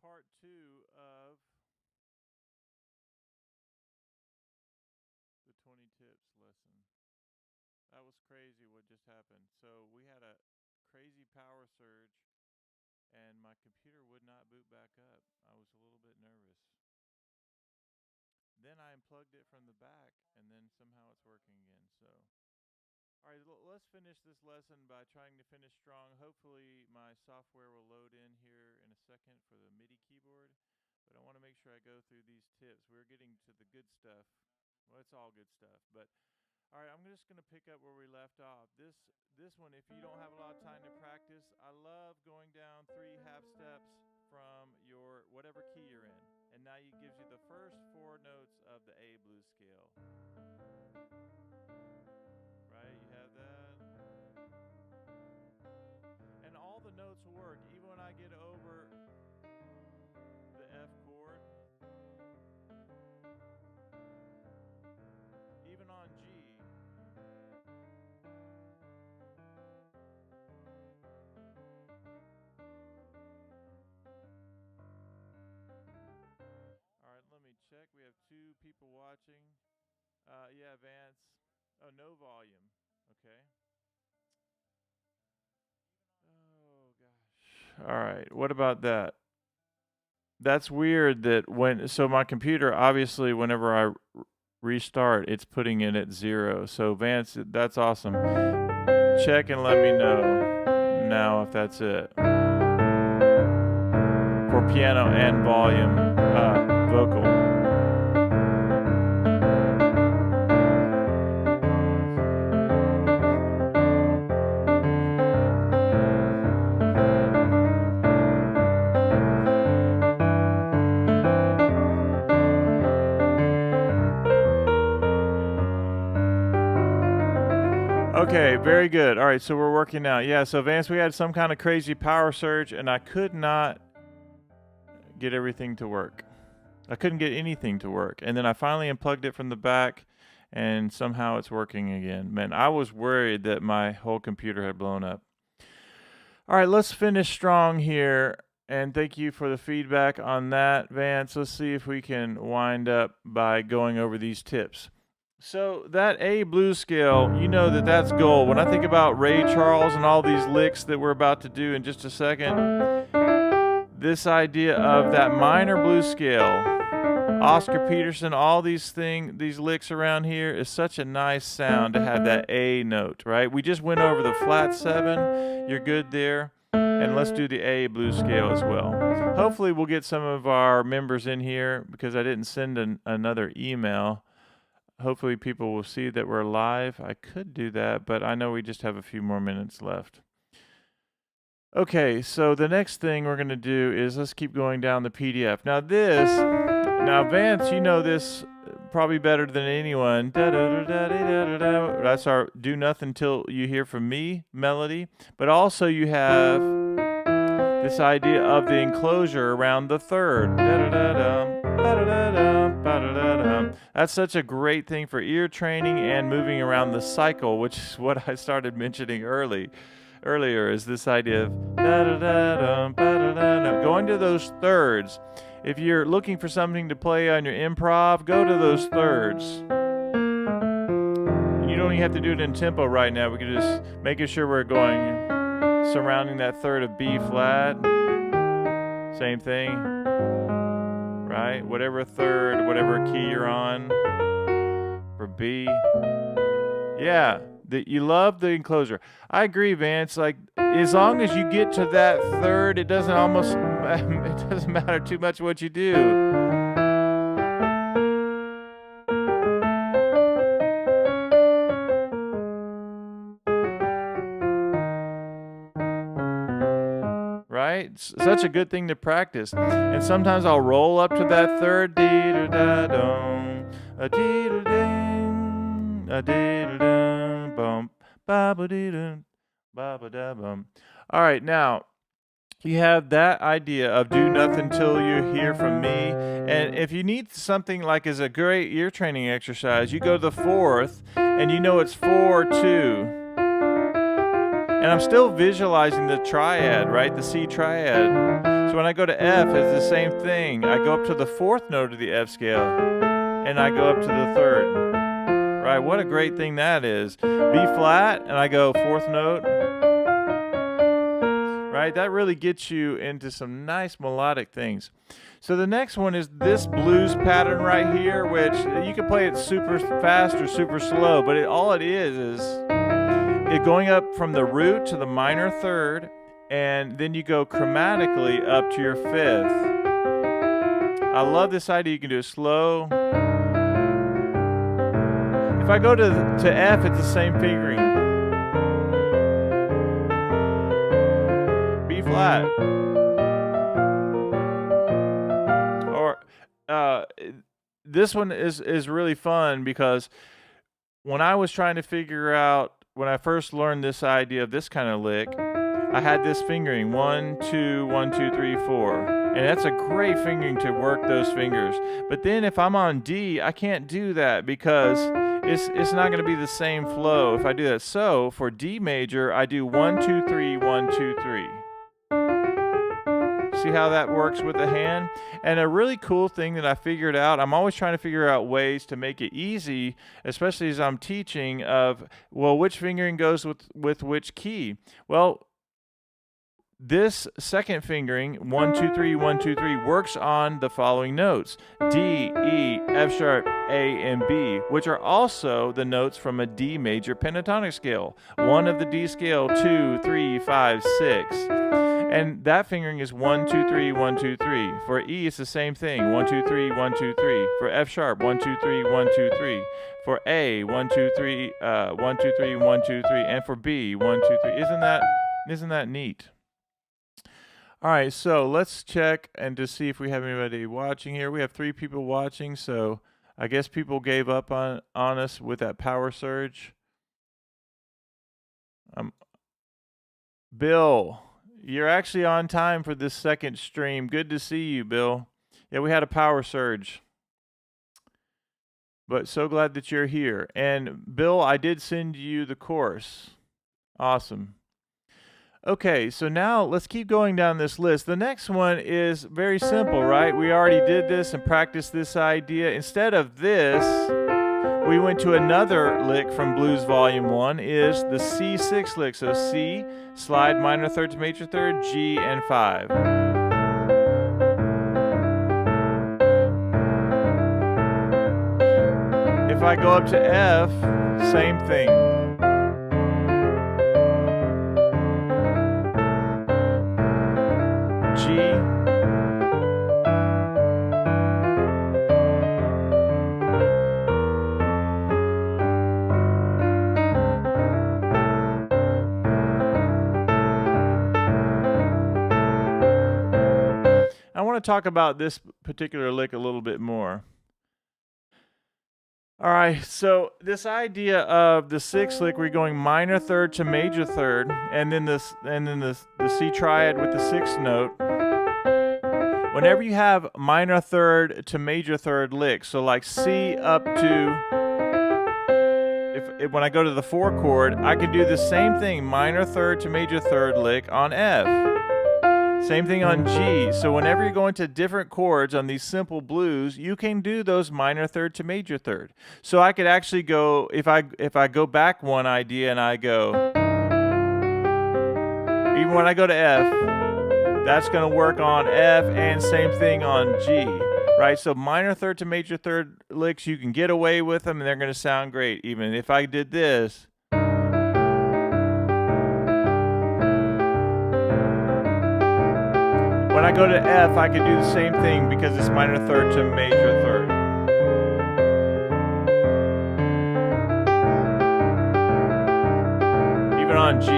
part 2 of the 20 tips lesson. That was crazy what just happened. So we had a crazy power surge and my computer would not boot back up. I was a little bit nervous. Then I unplugged it from the back and then somehow it's working again. So all right, let's finish this lesson by trying to finish strong. Hopefully my software will load in here in a second for the MIDI keyboard, but I want to make sure I go through these tips. We're getting to the good stuff. Well, it's all good stuff, but all right, I'm just going to pick up where we left off. This one, if you don't have a lot of time to practice, I love going down 3 half steps from your whatever key you're in. And now it gives you the first 4 notes of the A blues scale. Right? You have that. And all the notes will work. Even when I get over the F chord, even on G, all right, let me check. We have 2 people watching. Yeah, Vance. Oh, no volume. Okay. Oh, gosh. All right. What about that? That's weird that so my computer, obviously, whenever I restart, it's putting it at 0. So, Vance, that's awesome. Check and let me know now if that's it. For piano and volume, vocal. Okay, very good. All right, so we're working now. Yeah, so Vance, we had some kind of crazy power surge, and I could not get everything to work. I couldn't get anything to work. And then I finally unplugged it from the back, and somehow it's working again. Man, I was worried that my whole computer had blown up. All right, let's finish strong here. And thank you for the feedback on that, Vance. Let's see if we can wind up by going over these tips. So that A blues scale, you know that's gold. When I think about Ray Charles and all these licks that we're about to do in just a second, this idea of that minor blues scale, Oscar Peterson, all these licks around here is such a nice sound to have that A note, right? We just went over the flat 7. You're good there. And let's do the A blues scale as well. Hopefully we'll get some of our members in here because I didn't send another email. Hopefully people will see that we're live. I could do that, but I know we just have a few more minutes left. Okay, so the next thing we're going to do is let's keep going down the PDF. Now Vance, you know this probably better than anyone. That's our Do Nothing Till You Hear From Me melody. But also you have this idea of the enclosure around the third. That's such a great thing for ear training and moving around the cycle, which is what I started mentioning earlier is this idea of going to those thirds. If you're looking for something to play on your improv, go to those thirds. And you don't even have to do it in tempo right now. We can just making sure we're going surrounding that third of B flat. Same thing. Right? Whatever third, whatever key you're on for B. Yeah, you love the enclosure. I agree, Vance. Like, as long as you get to that third, it doesn't matter too much what you do. Right? It's such a good thing to practice. And sometimes I'll roll up to that third. Dee-da-da-dum, a-dee-da-ding, a-dee-da-dum, bum, ba-ba-dee-dum, ba-ba-da-bum. All right, now you have that idea of do nothing till you hear from me. And if you need something like as a great ear training exercise, you go to the fourth and you know it's 4-2. And I'm still visualizing the triad, right? The C triad. So when I go to F, it's the same thing. I go up to the 4th note of the F scale, and I go up to the 3rd. Right? What a great thing that is. B flat, and I go 4th note. Right? That really gets you into some nice melodic things. So the next one is this blues pattern right here, which you can play it super fast or super slow, but all it is it going up from the root to the minor 3rd, and then you go chromatically up to your 5th. I love this idea. You can do it slow. If I go to F, it's the same fingering. B flat. Or this one is really fun because when I was trying to figure out, when I first learned this idea of this kind of lick, I had this fingering 1, 2, 1, 2, 3, 4, and that's a great fingering to work those fingers. But then if I'm on D, I can't do that because it's not going to be the same flow if I do that. So for D major, I do 1, 2, 3, 1, 2, 3. See how that works with the hand? And a really cool thing that I figured out, I'm always trying to figure out ways to make it easy, especially as I'm teaching, of, well, which fingering goes with which key? Well, this second fingering, 1, 2, 3, 1, 2, 3, works on the following notes: D, E, F sharp, A, and B, which are also the notes from a D major pentatonic scale. 1 of the D scale, 2, 3, 5, 6. And that fingering is 1, 2, 3, 1, 2, 3. For E, it's the same thing. 1, 2, 3, 1, 2, 3. For F sharp, 1, 2, 3, 1, 2, 3. For A, 1, 2, 3, 1, 2, 3, 1, 2, 3. And for B, 1, 2, 3. Isn't that neat? All right, so let's check and to see if we have anybody watching here. We have 3 people watching, so I guess people gave up on us with that power surge. Bill, you're actually on time for this second stream. Good to see you, Bill. Yeah, we had a power surge. But so glad that you're here. And Bill, I did send you the course. Awesome. Okay, so now let's keep going down this list. The next one is very simple, right? We already did this and practiced this idea. Instead of this, we went to another lick from Blues Volume 1, is the C6 lick. So C, slide minor 3rd to major 3rd, G, and 5. If I go up to F, same thing. G, I want to talk about this particular lick a little bit more. All right, so this idea of the 6th lick, we're going minor 3rd to major 3rd, and then the C triad with the 6th note. Whenever you have minor 3rd to major 3rd licks, so like C up to, when I go to the 4 chord, I can do the same thing, minor 3rd to major 3rd lick on F. Same thing on G. So whenever you're going to different chords on these simple blues, you can do those minor 3rd to major 3rd. So I could actually go, if I go back one idea and I go, even when I go to F, that's going to work on F, and same thing on G, right? So minor 3rd to major 3rd licks, you can get away with them and they're going to sound great. Even if I did this, when I go to F, I can do the same thing because it's minor 3rd to major 3rd. Even on G.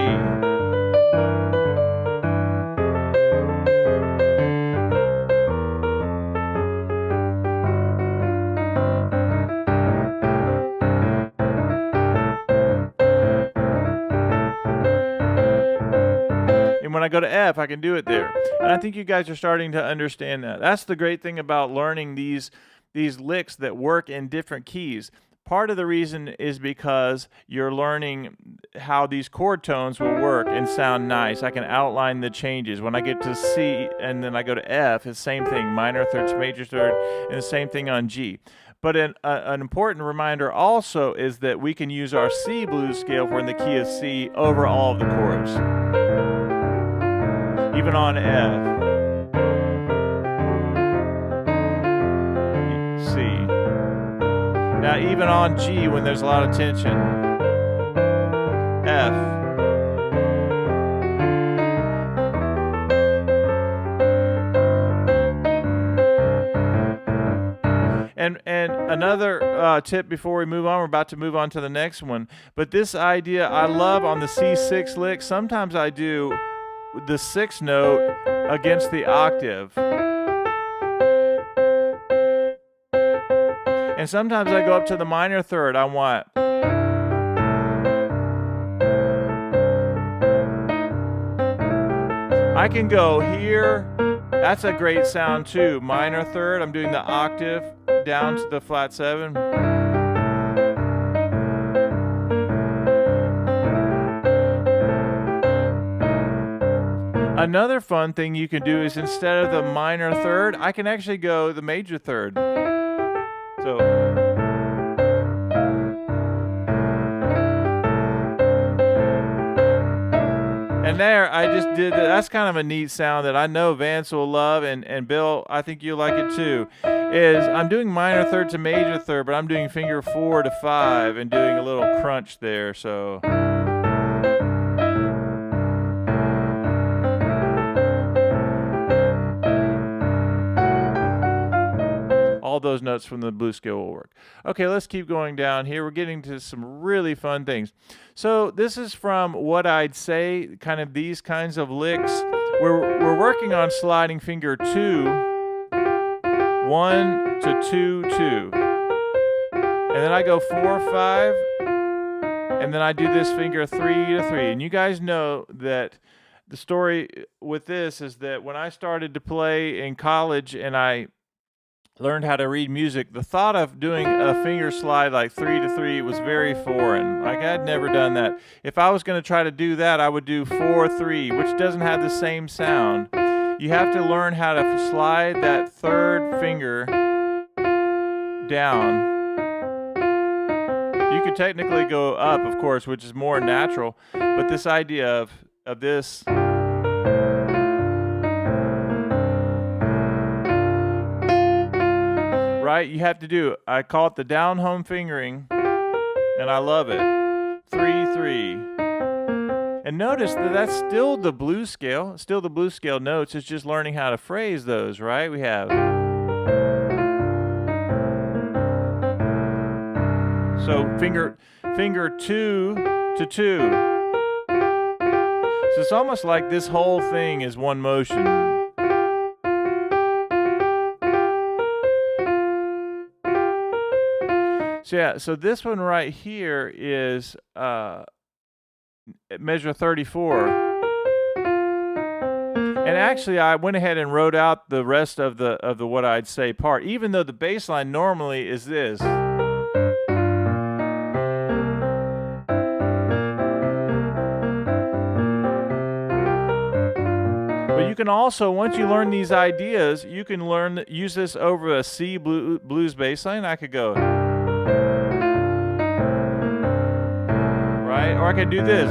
And when I go to F, I can do it there. And I think you guys are starting to understand that. That's the great thing about learning these licks that work in different keys. Part of the reason is because you're learning how these chord tones will work and sound nice. I can outline the changes. When I get to C and then I go to F, it's the same thing, minor third to major third, and the same thing on G. But an important reminder also is that we can use our C blues scale if we're in the key of C over all of the chords. Even on F. C. Now even on G when there's a lot of tension. F. And another tip before we move on, we're about to move on to the next one, but this idea I love on the C6 lick, sometimes I do the 6th note against the octave. And sometimes I go up to the minor third. I want. I can go here. That's a great sound too. Minor third. I'm doing the octave down to the flat 7. Another fun thing you can do is instead of the minor third, I can actually go the major third. So, and there I just did that. That's kind of a neat sound that I know Vance will love, and Bill, I think you'll like it too. Is I'm doing minor third to major third, but I'm doing finger 4 to 5 and doing a little crunch there. So. All those notes from the blues scale will work. Okay, let's keep going down here. We're getting to some really fun things. So this is from What I'd Say, kind of these kinds of licks. We're working on sliding finger 2, 1 to 2, 2. And then I go 4, 5, and then I do this finger 3 to 3. And you guys know that the story with this is that when I started to play in college and I learned how to read music, the thought of doing a finger slide like 3 to 3 was very foreign. Like I'd never done that. If I was going to try to do that, I would do 4, 3, which doesn't have the same sound. You have to learn how to slide that third finger down. You could technically go up, of course, which is more natural, but this idea of this. Right? You have to do, I call it the down home fingering, and I love it. 3, 3. And notice that that's still the blues scale, still the blues scale notes. It's just learning how to phrase those, right? We have. So finger 2 to 2. So it's almost like this whole thing is one motion. So yeah, so this one right here is measure 34. And actually I went ahead and wrote out the rest of the What I'd Say part, even though the bass line normally is this. But you can also, once you learn these ideas, you can use this over a C blues bass line. I could go. Right? Or I could do this.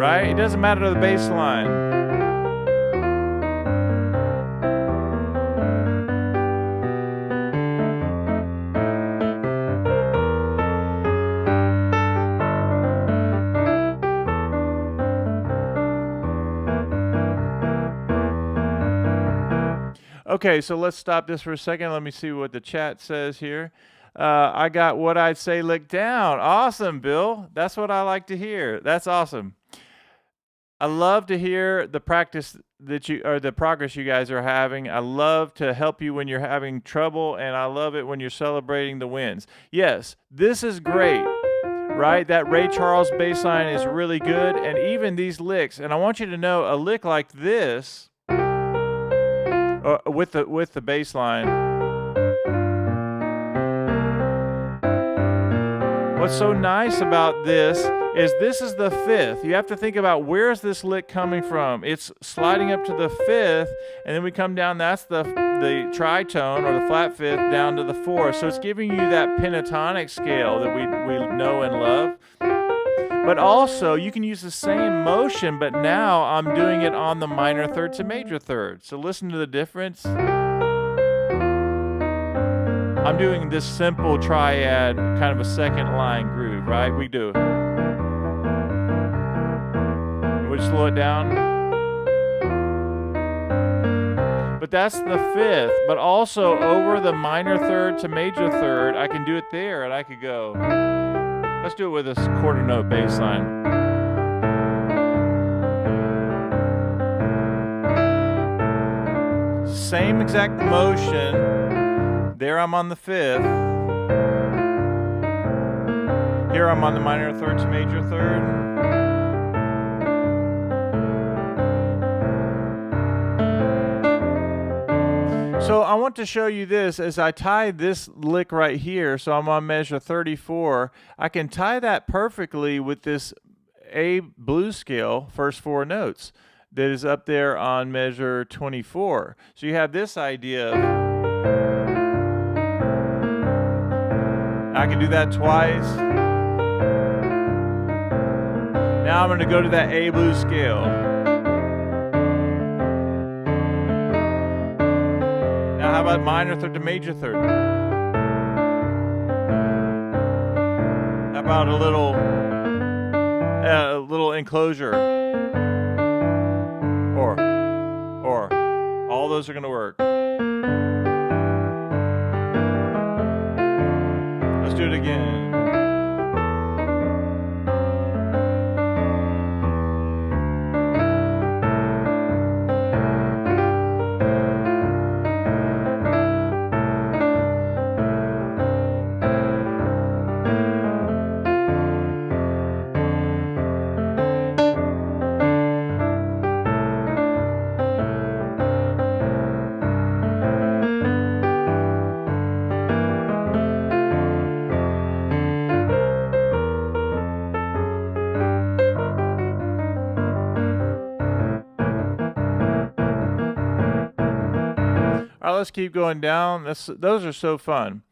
Right? It doesn't matter the bass line. Okay, so let's stop this for a second. Let me see what the chat says here. I got What I'd Say licked down. Awesome, Bill. That's what I like to hear. That's awesome. I love to hear the practice that the progress you guys are having. I love to help you when you're having trouble, and I love it when you're celebrating the wins. Yes, this is great. right? That Ray Charles bass line is really good, and even these licks. And I want you to know a lick like this, with the bass line. What's so nice about this is the fifth. You have to think about, where's this lick coming from? It's sliding up to the fifth, and then we come down. That's the tritone, or the flat fifth, down to the fourth. So it's giving you that pentatonic scale that we know and love. But also, you can use the same motion, but now I'm doing it on the minor third to major third. So listen to the difference. I'm doing this simple triad, kind of a second line groove, right? We do it. We'll just slow it down. But that's the fifth. But also over the minor third to major third, I can do it there, and I could go. Let's do it with a quarter note bass line. Same exact motion. There I'm on the fifth. Here I'm on the minor third to major third. So I want to show you this as I tie this lick right here. So I'm on measure 34. I can tie that perfectly with this A blues scale, first four notes, that is up there on measure 24. So you have this idea of, I can do that twice. Now I'm going to go to that A blues scale. Now how about minor third to major third? How about a little enclosure? Or all those are going to work. Let's do it again. All right, let's keep going down. Those are so fun.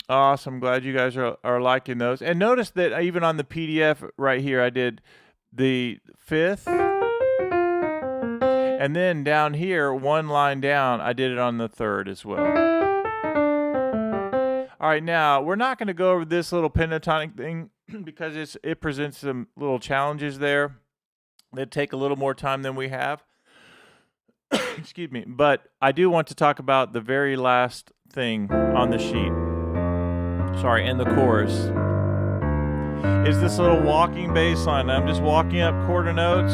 Awesome. Glad you guys are liking those. And notice that even on the PDF right here, I did the fifth. And then down here, one line down, I did it on the third as well. All right, now, we're not going to go over this little pentatonic thing because it presents some little challenges there that take a little more time than we have. Excuse me. But I do want to talk about the very last thing on the sheet. Sorry, in the chorus. Is this little walking bass line. I'm just walking up quarter notes.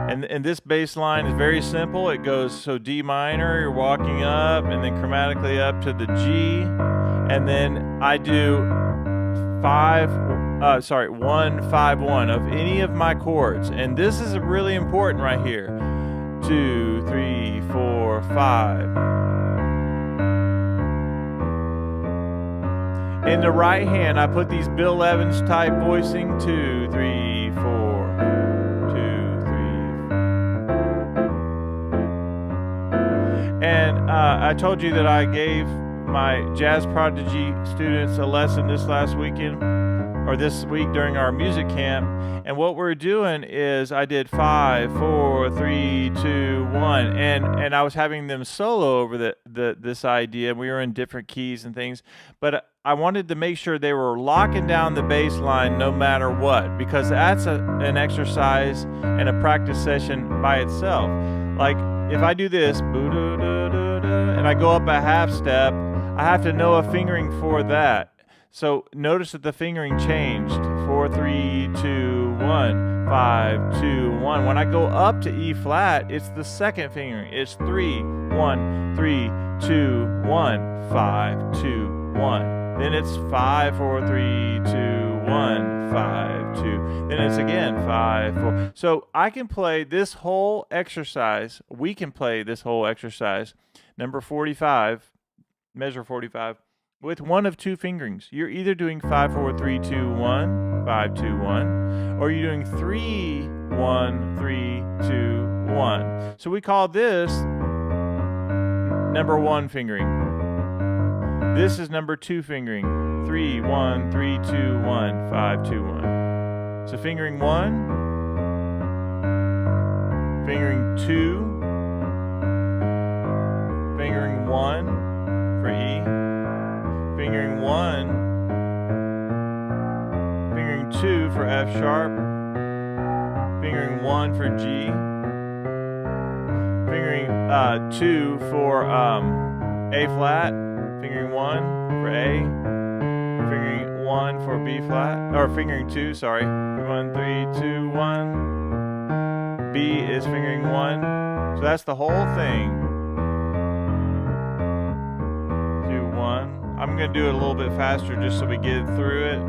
And this bass line is very simple. It goes, so D minor, you're walking up, and then chromatically up to the G. And then I do 1, 5, 1 of any of my chords. And this is really important right here. 2, 3, 4, 5. In the right hand, I put these Bill Evans type voicing. 2, 3, 4. 2, 3. And I told you that I gave my jazz prodigy students a lesson this last weekend, or this week during our music camp. And what we're doing is I did 5, 4, 3, 2, 1, and I was having them solo over this idea. We were in different keys and things, but I wanted to make sure they were locking down the bass line no matter what, because that's an exercise and a practice session by itself. Like if I do this, and I go up a half step, I have to know a fingering for that. So notice that the fingering changed. 4, 3, 2, 1, 5, 2, 1. When I go up to E flat, it's the second fingering. It's 3, 1, 3, 2, 1, 5, 2, 1, Then it's 5, 4, 3, 2, 1, 5, 2. Then it's again 5, 4. So I can play this whole exercise. We can play this whole exercise, number 45, measure 45, with one of two fingerings. You're either doing 5, 4, 3, 2, 1, 5, 2, 1, or you're doing 3, 1, 3, 2, 1. So we call this number 1 fingering. This is number 2 fingering. 3, 1, 3, 2, 1, 5, 2, 1. So fingering 1, fingering 2, fingering 1 for E, fingering 1, fingering 2 for F sharp, fingering 1 for G, fingering 2 for A flat, fingering 1 for A, fingering 1 for B flat, or fingering 2, sorry. 1, 3, 2, 1. B is fingering 1. So that's the whole thing. 2, 1. I'm going to do it a little bit faster just so we get through it.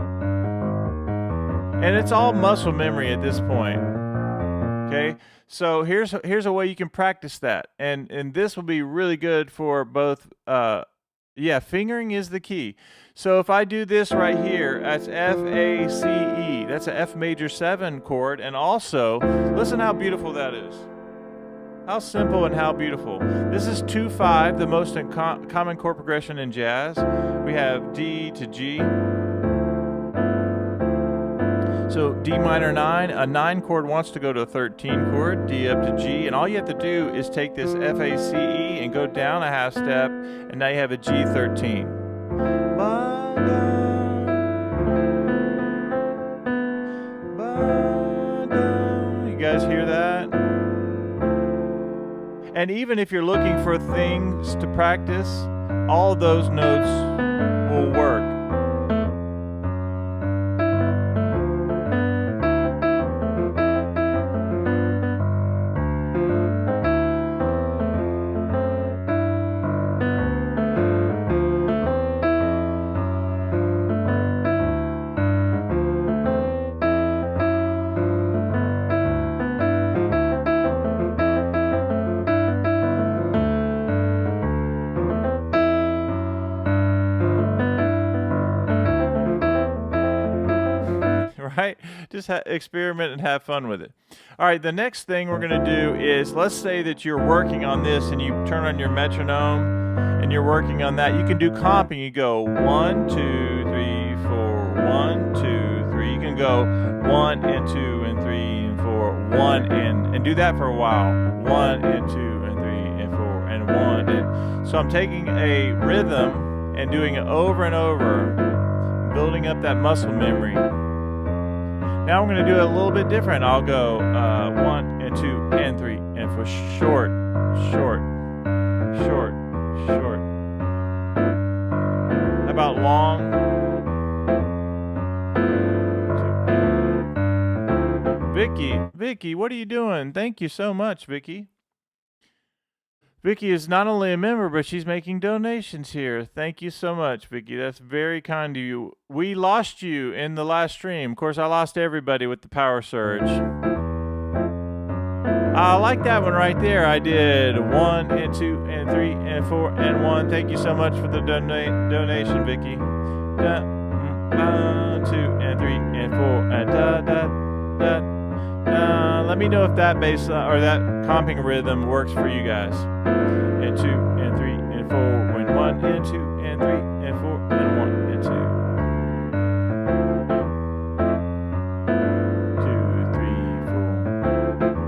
And it's all muscle memory at this point. Okay? So here's a way you can practice that. And this will be really good for both fingering is the key. So if I do this right here, that's F, A, C, E. That's a F major 7 chord. And also, listen how beautiful that is. How simple and how beautiful. This is 2-5, the most common chord progression in jazz. We have D to G. So D minor 9, a 9 chord wants to go to a 13 chord, D up to G, and all you have to do is take this F, A, C, E and go down a half step, and now you have a G13. You guys hear that? And even if you're looking for things to practice, all of those notes will work. Right? Just experiment and have fun with it. All right, the next thing we're going to do is, let's say that you're working on this and you turn on your metronome and you're working on that. You can do comping. You go 1, 2, 3, 4, 1, 2, 3. You can go 1 and 2 and 3 and 4, 1 and do that for a while. 1 and 2 and 3 and 4 and 1 and. So I'm taking a rhythm and doing it over and over, building up that muscle memory. Now I'm going to do it a little bit different. I'll go 1 and 2 and 3 and 4. Short, short, short, short. How about long? Vicky, what are you doing? Thank you so much, Vicky. Vicky is not only a member, but she's making donations here. Thank you so much, Vicky. That's very kind of you. We lost you in the last stream. Of course, I lost everybody with the power surge. I like that one right there. I did 1 and 2 and 3 and 4 and 1. Thank you so much for the donation, Vicky. 2 and 3 and 4 and da da da. Let me know if that bass or that comping rhythm works for you guys. And 2 and 3 and 4 when 1 and 2 and 3 and 4 and 1 and 2. 2, 3, 4.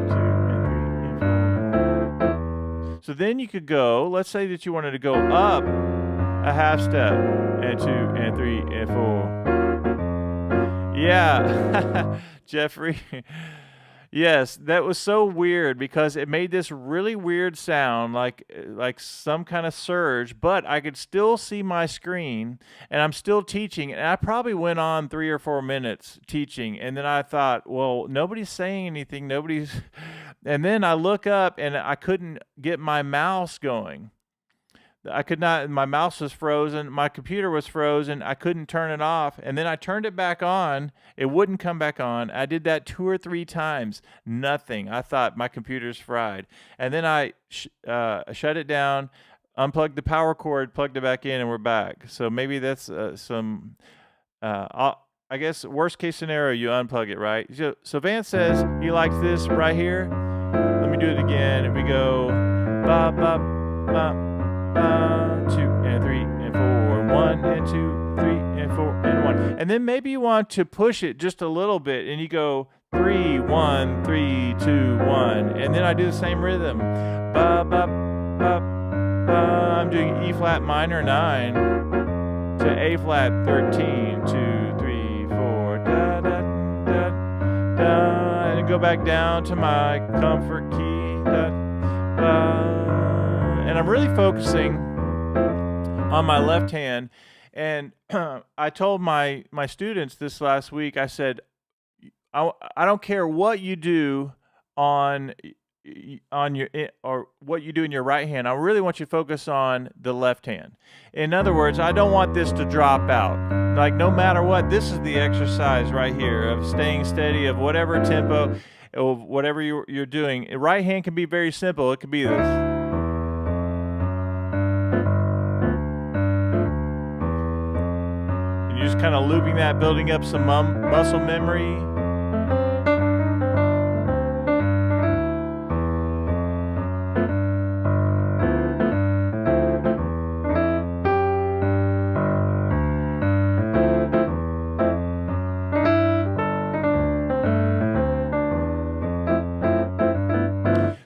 2 and 3 and 4. So then you could go, let's say that you wanted to go up a half step and 2 and 3 and 4. Yeah, Jeffrey. Yes, that was so weird because it made this really weird sound, like some kind of surge, but I could still see my screen, and I'm still teaching, and I probably went on 3 or 4 minutes teaching, and then I thought, well, nobody's saying anything, and then I look up, and I couldn't get my mouse going. I could not, my mouse was frozen, my computer was frozen, I couldn't turn it off, and then I turned it back on, it wouldn't come back on. I did that 2 or 3 times, nothing. I thought my computer's fried. And then I shut it down, unplugged the power cord, plugged it back in, and we're back. So maybe that's I guess worst case scenario, you unplug it, right? So Vance says he likes this right here. Let me do it again. And we go ba ba ba. 2 and 3 and 4, 1 and 2, 3 and 4 and 1. And then maybe you want to push it just a little bit and you go 3 1 3 2 1, and then I do the same rhythm. Ba ba ba ba. I'm doing E flat minor 9 to A flat 13, 2 3 4 da da da da, and go back down to my comfort key da ba. And I'm really focusing on my left hand. And I told my students this last week, I said, I don't care what you do on your, or what you do in your right hand. I really want you to focus on the left hand. In other words, I don't want this to drop out. Like, no matter what, this is the exercise right here of staying steady, of whatever tempo, of whatever you're doing. Right hand can be very simple. It could be this. Just kind of looping that, building up some muscle memory.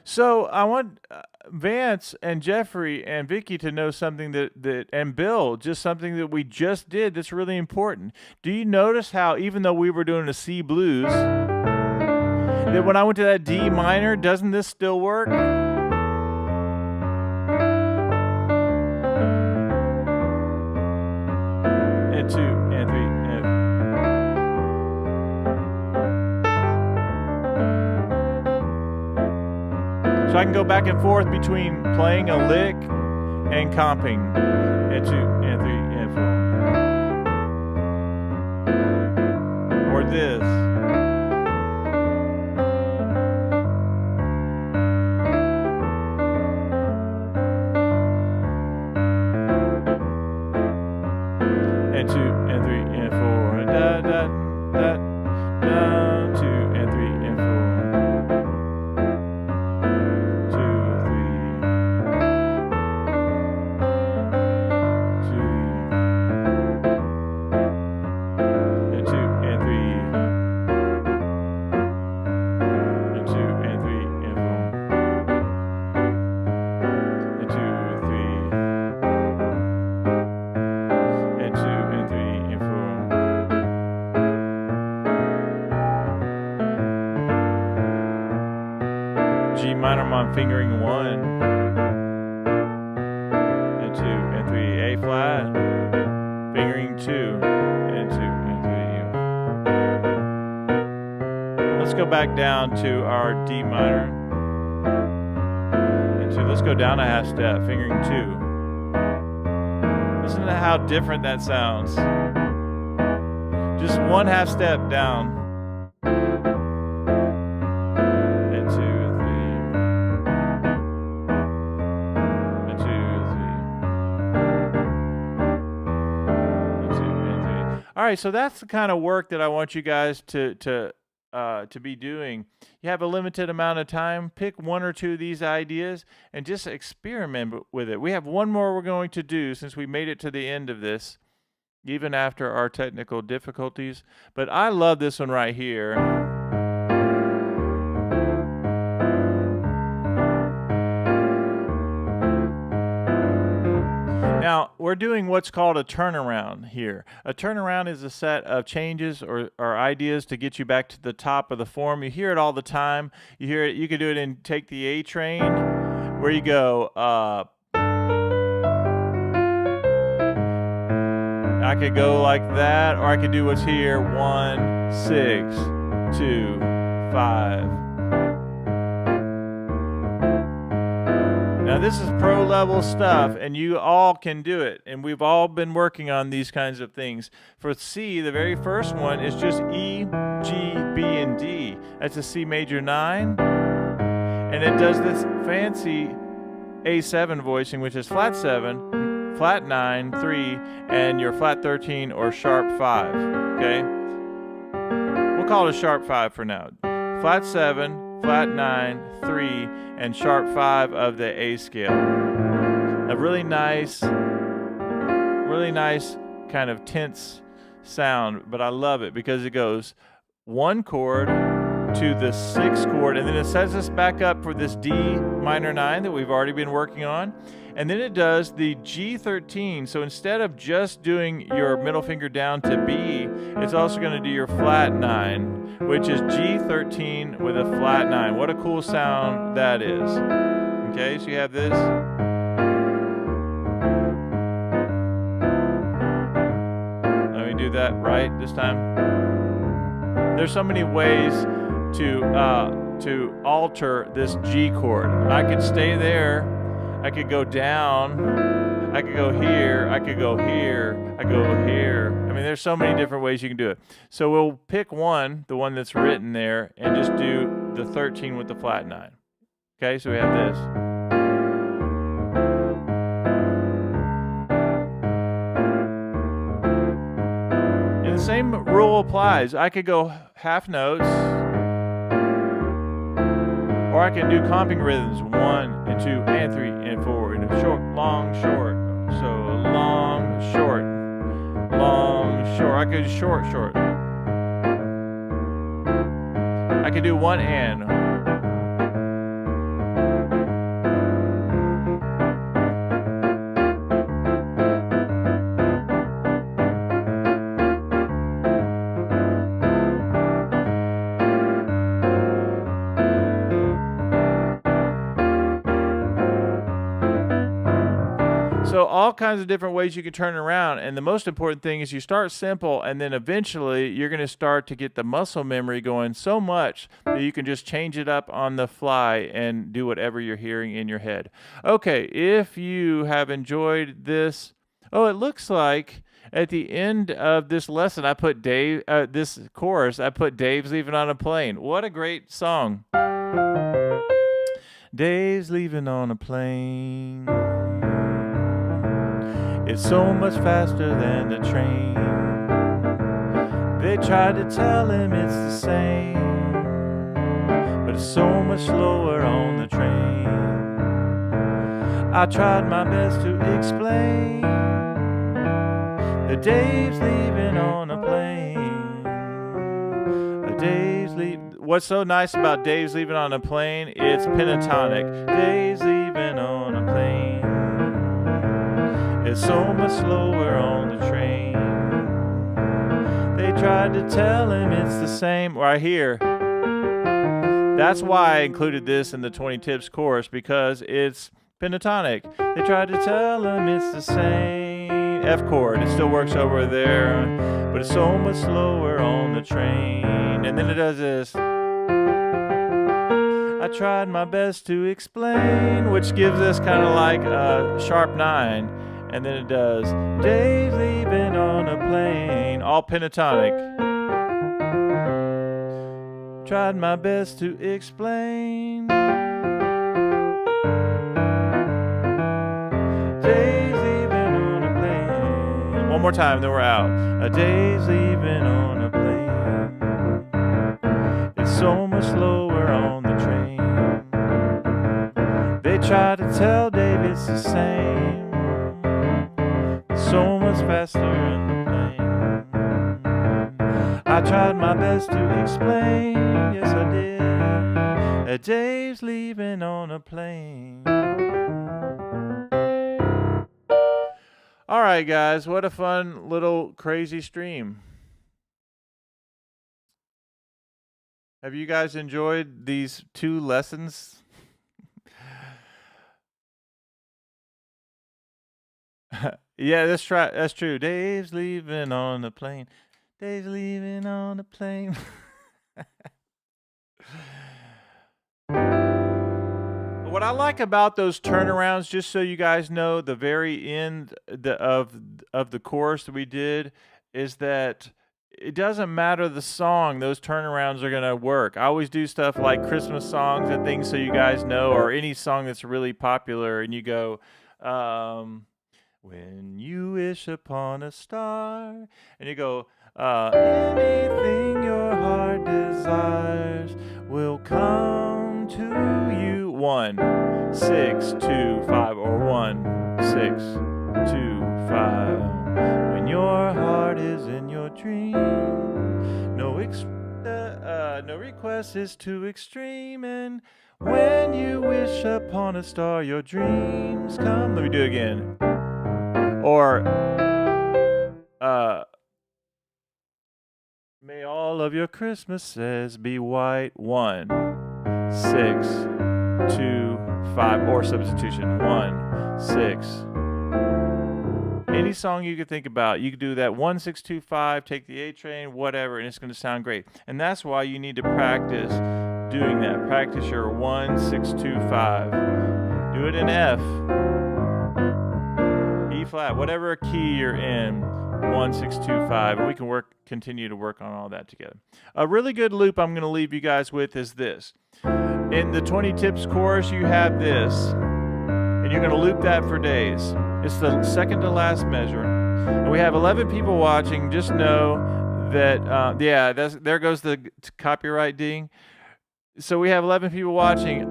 So I want Vance and Jeffrey and Vicky to know something and Bill, just something that we just did that's really important. Do you notice how, even though we were doing a C blues, that when I went to that D minor, doesn't this still work? And 2 and 3 and so I can go back and forth between playing a lick and comping. And 2 and 3 and 4. Or this. And 2 and 3 and 4. Da da da da. 2 and 3 and 4. G minor, I'm fingering 1 and 2 and 3, A flat, fingering 2 and 2 and 3. Let's go back down to our D minor and 2. Let's go down a half step, fingering 2. Listen to how different that sounds. Just 1 half step down. All right, so that's the kind of work that I want you guys to be doing. You have a limited amount of time. Pick 1 or 2 of these ideas and just experiment with it. We have one more we're going to do since we made it to the end of this, even after our technical difficulties. But I love this one right here. Now, we're doing what's called a turnaround here. A turnaround is a set of changes or ideas to get you back to the top of the form. You hear it all the time. You hear it. You can do it in Take the A Train, where you go, I could go like that, or I could do what's here, 1 6 2 5. Now this is pro level stuff, and you all can do it. And we've all been working on these kinds of things. For C, the very first one is just E, G, B, and D. That's a C major 9. And it does this fancy A7 voicing, which is flat 7, flat 9, 3, and your flat 13 or sharp 5. Okay? We'll call it a sharp 5 for now. Flat 7, flat 9, 3, and sharp 5 of the A scale. A really nice kind of tense sound, but I love it because it goes 1 chord to the 6th chord, and then it sets us back up for this D minor 9 that we've already been working on. And then it does the G13. So instead of just doing your middle finger down to B, it's also going to do your flat 9, which is G13 with a flat 9. What a cool sound that is. Okay, so you have this. Let me do that right this time. There's so many ways to alter this G chord. I could stay there. I could go down, I could go here, I could go here, I go here. I mean, there's so many different ways you can do it. So we'll pick one, the one that's written there, and just do the 13 with the flat 9. Okay, so we have this. And the same rule applies. I could go half notes, or I can do comping rhythms, 1 and 2 and 3 and 4, and a short, long, short. So long, short, long, short. I could do short, short. I could do 1 and. So all kinds of different ways you can turn it around, and the most important thing is you start simple, and then eventually you're going to start to get the muscle memory going so much that you can just change it up on the fly and do whatever you're hearing in your head. Okay, if you have enjoyed this, it looks like at the end of this lesson I put this chorus, I put Dave's Leaving on a Plane. What a great song. Dave's leaving on a plane. It's so much faster than the train. They tried to tell him it's the same, but it's so much slower on the train. I tried my best to explain that Dave's leaving on a plane. What's so nice about Dave's Leaving on a Plane? It's pentatonic. Dave's leaving on a plane. It's so much slower on the train. They tried to tell him it's the same. Right here. That's why I included this in the 20 tips course, because it's pentatonic. They tried to tell him it's the same. F chord. It still works over there, but it's so much slower on the train. And then it does this. I tried my best to explain, which gives us kind of like a sharp 9. And then it does, Dave's leaving on a plane, all pentatonic. Tried my best to explain. Dave's leaving on a plane. One more time, then we're out. A Dave's leaving on a plane. It's so much slower on the train. They try to tell Dave it's the same. So much faster in the plane. I tried my best to explain, yes I did, that Dave's leaving on a plane. All right, guys, what a fun little crazy stream. Have you guys enjoyed these 2 lessons? Yeah, that's true. Dave's leaving on a plane. Dave's leaving on a plane. What what I like about those turnarounds, just so you guys know, the very end of the chorus that we did is that it doesn't matter the song; those turnarounds are gonna work. I always do stuff like Christmas songs and things, so you guys know, or any song that's really popular, and you go, "When you wish upon a star," and you go, "Anything your heart desires will come to you." 1, 6, 2, 5, or 1, 6, 2, 5. When your heart is in your dream, no request is too extreme, and when you wish upon a star, your dreams come. Let me do it again. Or, may all of your Christmases be white. 1, 6, 2, 5, or substitution. 1, 6. Any song you could think about, you could do that 1, 6, 2, 5, take the A train, whatever, and it's going to sound great. And that's why you need to practice doing that. Practice your 1, 6, 2, 5. Do it in F, E flat, whatever key you're in. 1, 6, 2, 5, and we can continue to work on all that together. A really good loop I'm going to leave you guys with is this. In the 20 tips course, you have this, and you're going to loop that for days. It's the second to last measure, and we have 11 people watching. Just know that, there goes the copyright ding. So we have 11 people watching.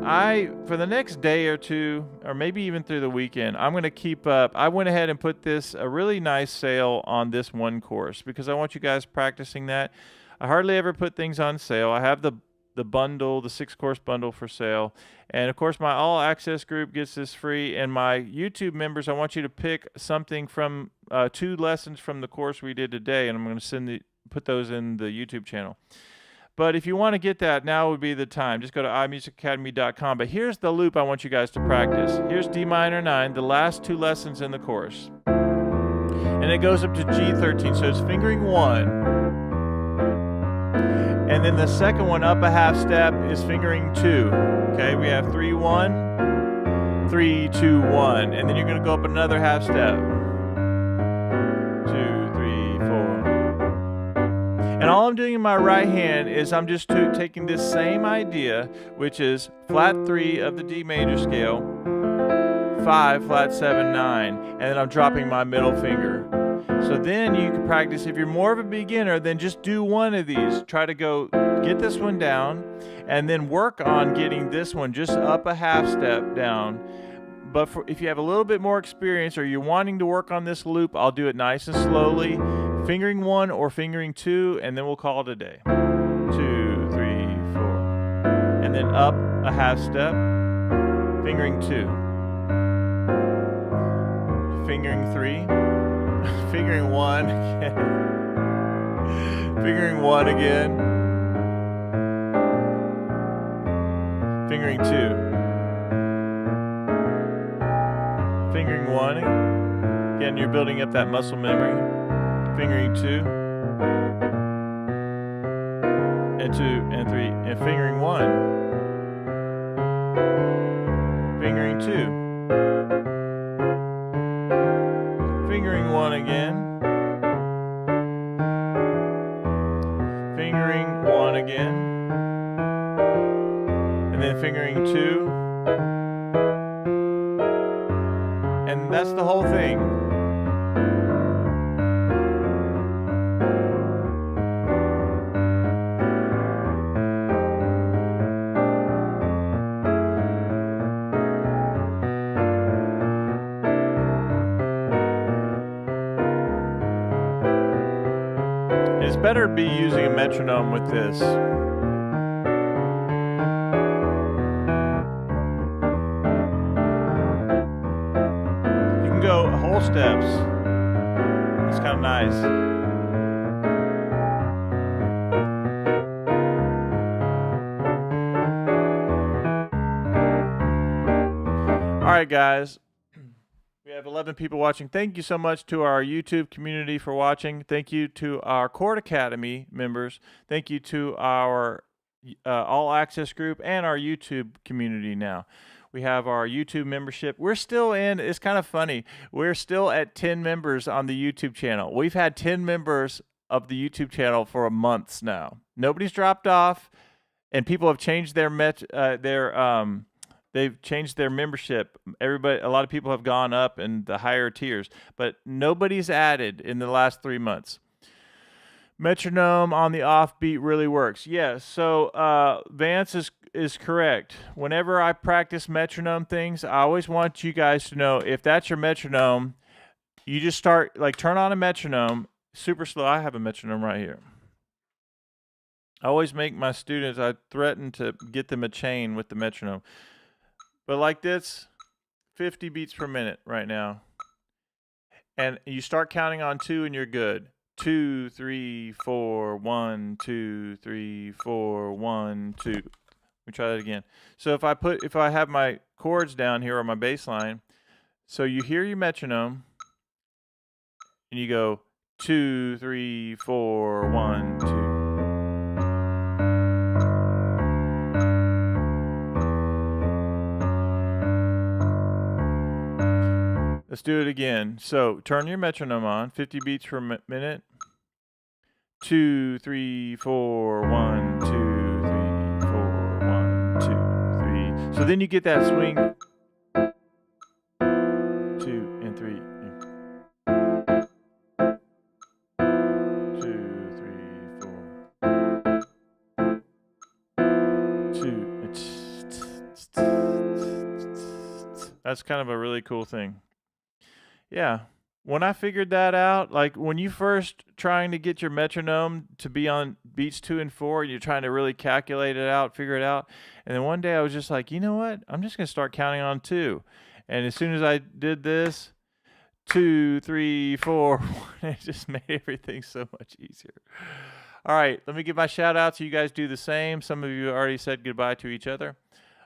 For the next day or two, or maybe even through the weekend, I'm going to keep up. I went ahead and put a really nice sale on this one course because I want you guys practicing that. I hardly ever put things on sale. I have the bundle, the 6-course bundle for sale. And of course, my all access group gets this free. And my YouTube members, I want you to pick something from 2 lessons from the course we did today. And I'm going to put those in the YouTube channel. But if you want to get that, now would be the time. Just go to iMusicAcademy.com. But here's the loop I want you guys to practice. Here's D minor 9, the last 2 lessons in the course. And it goes up to G13, so it's fingering 1. And then the second one up a half step is fingering 2. Okay, we have 3, 1, 3, 2, 1. And then you're going to go up another half step. 2, 3, 4. And all I'm doing in my right hand is I'm just taking this same idea, which is flat 3 of the D major scale, 5, flat 7, 9, and then I'm dropping my middle finger. So then you can practice. If you're more of a beginner, then just do one of these. Try to get this one down, and then work on getting this one just up a half step down. But if you have a little bit more experience or you're wanting to work on this loop, I'll do it nice and slowly. Fingering 1 or fingering 2, and then we'll call it a day. 2, 3, 4. And then up a half step, fingering 2. Fingering 3. Fingering 1 again. Fingering 1 again. Fingering 2. Fingering 1. Again, you're building up that muscle memory. Fingering 2, and 2, and 3, and fingering 1, fingering 2, fingering 1 again, fingering 1 again, and then fingering 2, and that's the whole thing. It's better to be using a metronome with this. You can go whole steps. It's kind of nice. All right, guys. We have 11 people watching. Thank you so much to our YouTube community for watching. Thank you to our Chord Academy members. Thank you to our All Access group and our YouTube community now. We have our YouTube membership. We're still in, it's kind of funny. We're still at 10 members on the YouTube channel. We've had 10 members of the YouTube channel for months now. Nobody's dropped off, and people have changed they've changed their membership. A lot of people have gone up in the higher tiers, but nobody's added in the last 3 months. Metronome on the offbeat really works. Yes. So Vance is correct. Whenever I practice metronome things, I always want you guys to know, if that's your metronome, you just start, like, turn on a metronome super slow. I have a metronome right here. I always make my students, I threaten to get them a chain with the metronome. But like this, 50 beats per minute right now. And you start counting on 2 and you're good. 2, 3, 4, 1, 2, 3, 4, 1, 2. Let me try that again. So if I have my chords down here on my bass line, so you hear your metronome and you go 2, 3, 4, 1, 2. Let's do it again. So turn your metronome on, 50 beats per minute. 2, 3, 4, 1, 2, 3, 4, 1, 2, 3. So then you get that swing. 2 and 3. 2, 3, 4. 2. That's kind of a really cool thing. Yeah. When I figured that out, like when you first trying to get your metronome to be on beats 2 and 4, you're trying to really calculate it out, figure it out. And then one day I was just like, you know what? I'm just going to start counting on 2. And as soon as I did this, 2, 3, 4, 1, it just made everything so much easier. All right, let me give my shout out so you guys do the same. Some of you already said goodbye to each other.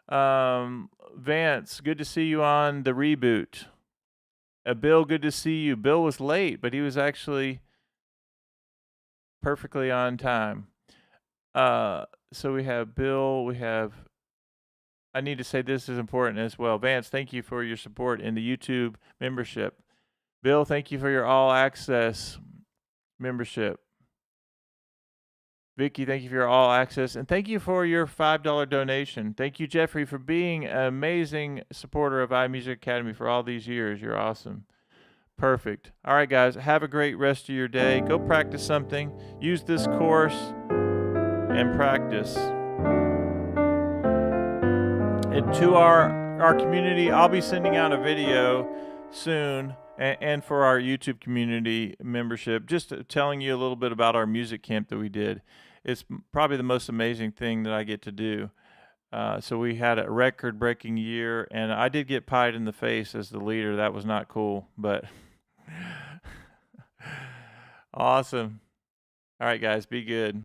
Vance, good to see you on the reboot. Bill, good to see you. Bill was late, but he was actually perfectly on time. So we have Bill, I need to say this is important as well. Vance, thank you for your support in the YouTube membership. Bill, thank you for your all access membership. Vicky, thank you for your all access. And thank you for your $5 donation. Thank you, Jeffrey, for being an amazing supporter of iMusicAcademy for all these years. You're awesome. Perfect. All right, guys, have a great rest of your day. Go practice something. Use this course and practice. And to our community, I'll be sending out a video soon, and for our YouTube community membership, just telling you a little bit about our music camp that we did. It's probably the most amazing thing that I get to do. So we had a record-breaking year, and I did get pied in the face as the leader. That was not cool, but awesome. All right, guys, be good.